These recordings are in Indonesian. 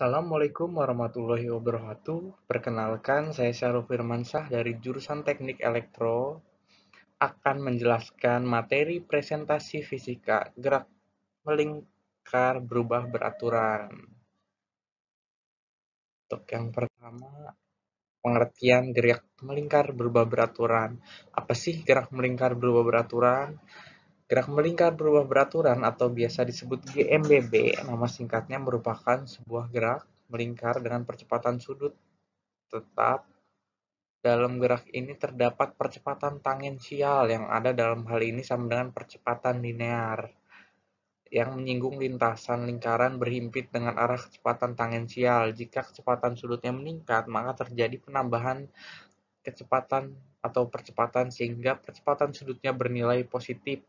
Assalamualaikum warahmatullahi wabarakatuh. Perkenalkan, saya Syarul Firmansyah dari jurusan Teknik Elektro akan menjelaskan materi presentasi fisika gerak melingkar berubah beraturan. Untuk yang pertama, pengertian gerak melingkar berubah beraturan. Apa sih gerak melingkar berubah beraturan? Gerak melingkar berubah beraturan atau biasa disebut GMBB, nama singkatnya merupakan sebuah gerak melingkar dengan percepatan sudut tetap. Dalam gerak ini terdapat percepatan tangensial yang ada dalam hal ini sama dengan percepatan linear yang menyinggung lintasan lingkaran berhimpit dengan arah kecepatan tangensial. Jika kecepatan sudutnya meningkat, maka terjadi penambahan kecepatan atau percepatan sehingga percepatan sudutnya bernilai positif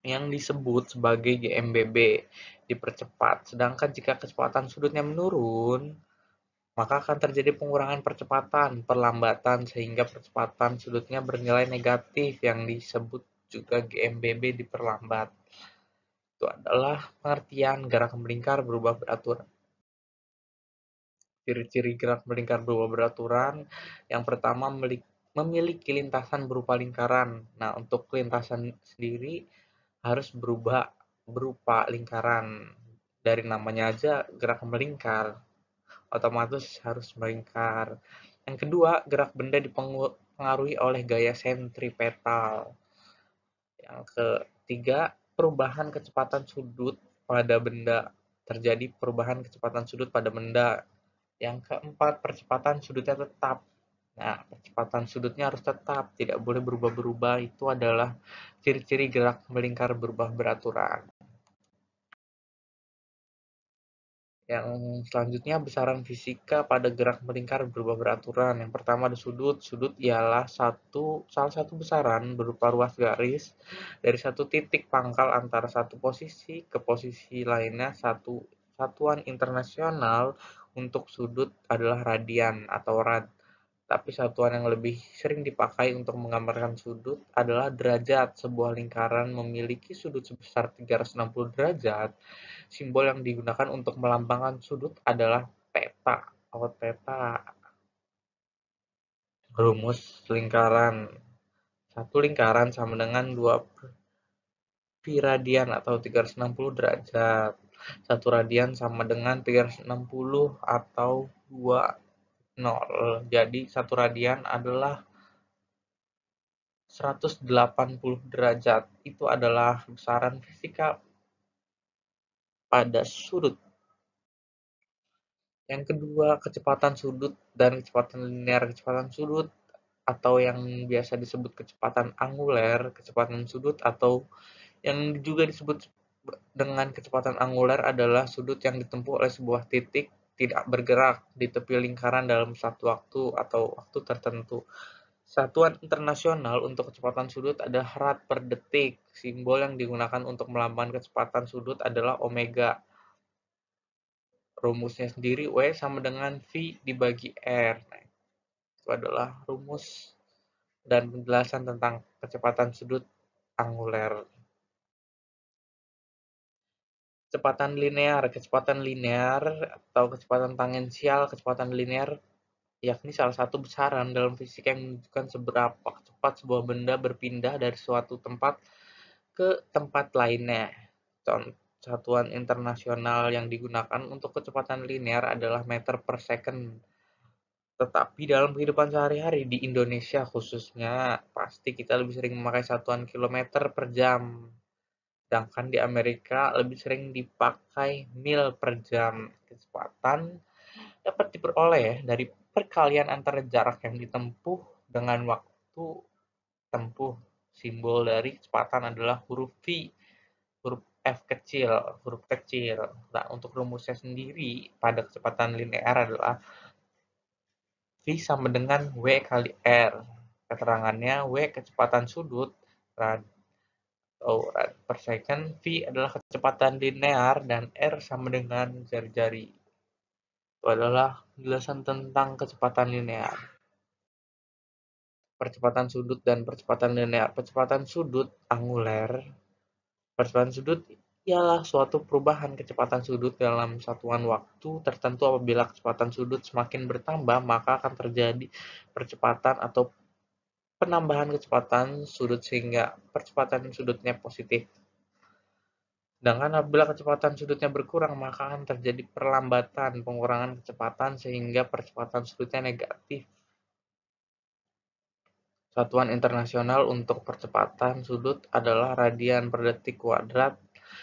yang disebut sebagai GMBB dipercepat. Sedangkan jika kecepatan sudutnya menurun, maka akan terjadi pengurangan percepatan, perlambatan, sehingga percepatan sudutnya bernilai negatif yang disebut juga GMBB diperlambat. Itu adalah pengertian gerak melingkar berubah beraturan. Ciri-ciri gerak melingkar berubah beraturan, yang pertama memiliki lintasan berupa lingkaran. Nah, untuk lintasan sendiri harus berubah berupa lingkaran. Dari namanya aja gerak melingkar, otomatis harus melingkar. Yang kedua, gerak benda dipengaruhi oleh gaya sentripetal. Yang ketiga, perubahan kecepatan sudut pada benda. Terjadi perubahan kecepatan sudut pada benda. Yang keempat, percepatan sudutnya tetap. Nah, percepatan sudutnya harus tetap, tidak boleh berubah-berubah. Itu adalah ciri-ciri gerak melingkar berubah beraturan. Yang selanjutnya, besaran fisika pada gerak melingkar berubah beraturan. Yang pertama ada sudut. Sudut ialah salah satu besaran berupa ruas garis dari satu titik pangkal antara satu posisi ke posisi lainnya. Satuan internasional untuk sudut adalah radian atau rad. Tapi satuan yang lebih sering dipakai untuk menggambarkan sudut adalah derajat. Sebuah lingkaran memiliki sudut sebesar 360 derajat. Simbol yang digunakan untuk melambangkan sudut adalah peta atau theta. Rumus lingkaran. Satu lingkaran sama dengan 2 pi radian atau 360 derajat. Satu radian sama dengan 360 atau 2 nol. Jadi satu radian adalah 180 derajat. Itu adalah besaran fisika pada sudut. Yang kedua, kecepatan sudut dan kecepatan linear. Kecepatan sudut atau yang biasa disebut kecepatan anguler, kecepatan sudut atau yang juga disebut dengan kecepatan anguler adalah sudut yang ditempuh oleh sebuah titik tidak bergerak di tepi lingkaran dalam satu waktu atau waktu tertentu. Satuan internasional untuk kecepatan sudut adalah rad per detik. Simbol yang digunakan untuk melambangkan kecepatan sudut adalah omega. Rumusnya sendiri W sama dengan V dibagi R. Nah, itu adalah rumus dan penjelasan tentang kecepatan sudut anguler. Kecepatan linear atau kecepatan tangensial, kecepatan linear yakni salah satu besaran dalam fisika yang menunjukkan seberapa cepat sebuah benda berpindah dari suatu tempat ke tempat lainnya. Satuan internasional yang digunakan untuk kecepatan linear adalah meter per second. Tetapi dalam kehidupan sehari-hari di Indonesia khususnya, pasti kita lebih sering memakai satuan kilometer per jam. Sedangkan di Amerika lebih sering dipakai mil per jam. Kecepatan dapat diperoleh dari perkalian antara jarak yang ditempuh dengan waktu tempuh. Simbol dari kecepatan adalah huruf V, huruf F kecil, huruf kecil. Nah, untuk rumusnya sendiri pada kecepatan linear adalah V sama dengan W kali R. Keterangannya W kecepatan sudut rad per second, V adalah kecepatan linear, dan R sama dengan jari-jari. Itu adalah penjelasan tentang kecepatan linear. Percepatan sudut dan percepatan linear. Percepatan sudut anguler. Percepatan sudut ialah suatu perubahan kecepatan sudut dalam satuan waktu tertentu. Apabila kecepatan sudut semakin bertambah, maka akan terjadi percepatan atau penambahan kecepatan sudut sehingga percepatan sudutnya positif. Sedangkan apabila kecepatan sudutnya berkurang, maka akan terjadi perlambatan, pengurangan kecepatan sehingga percepatan sudutnya negatif. Satuan internasional untuk percepatan sudut adalah radian per detik kuadrat.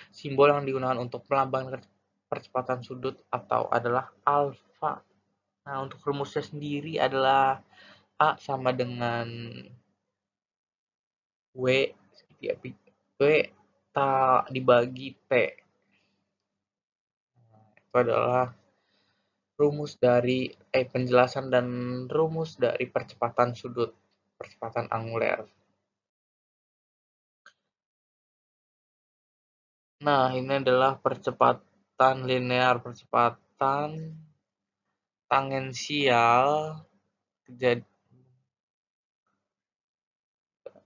Simbol yang digunakan untuk melambangkan percepatan sudut atau adalah alfa. Nah, untuk rumusnya sendiri adalah A sama dengan W, W dibagi T. Itu adalah penjelasan dan rumus dari percepatan sudut, percepatan anguler. Nah, ini adalah percepatan linear, percepatan tangensial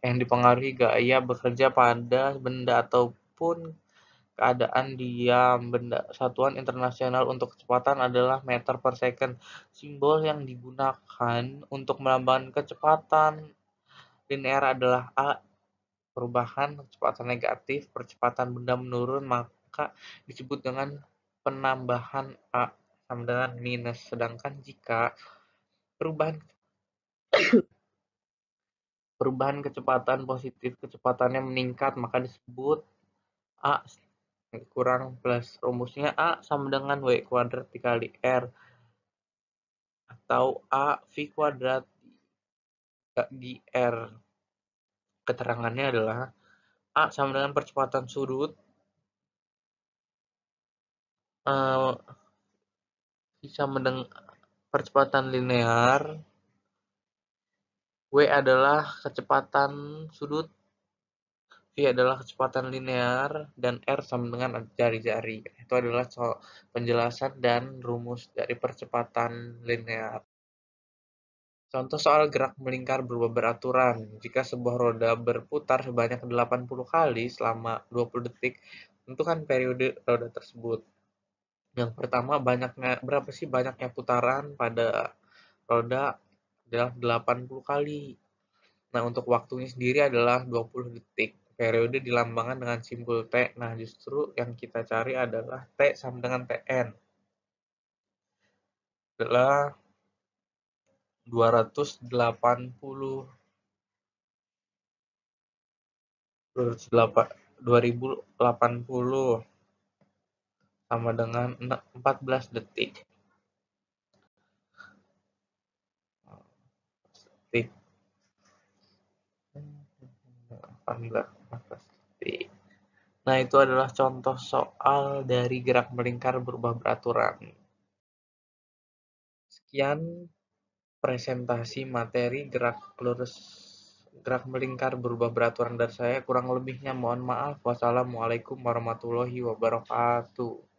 yang dipengaruhi gaya bekerja pada benda ataupun keadaan diam. Satuan internasional untuk kecepatan adalah meter per second. Simbol yang digunakan untuk melambangkan kecepatan linear adalah A. Perubahan kecepatan negatif, percepatan benda menurun, maka disebut dengan penambahan A sama dengan minus. Sedangkan jika perubahan perubahan kecepatan positif, kecepatannya meningkat, maka disebut A kurang plus. Rumusnya A sama dengan W kuadrat dikali R atau A V kuadrat di R. Keterangannya adalah A sama dengan percepatan sudut bisa percepatan linear, W adalah kecepatan sudut, V adalah kecepatan linear, dan R sama dengan jari-jari. Itu adalah penjelasan dan rumus dari percepatan linear. Contoh soal gerak melingkar berubah beraturan. Jika sebuah roda berputar sebanyak 80 kali selama 20 detik, tentukan periode roda tersebut. Yang pertama, berapa sih banyaknya putaran pada roda adalah 80 kali. Nah, untuk waktunya sendiri adalah 20 detik. Periode dilambangkan dengan simbol T. Nah, justru yang kita cari adalah T sama dengan TN. Adalah 280 2080 sama dengan 14 detik. Detik. 14 detik. Nah, itu adalah contoh soal dari gerak melingkar berubah beraturan. Sekian presentasi materi gerak melingkar berubah beraturan dari saya. Kurang lebihnya mohon maaf. Wassalamualaikum warahmatullahi wabarakatuh.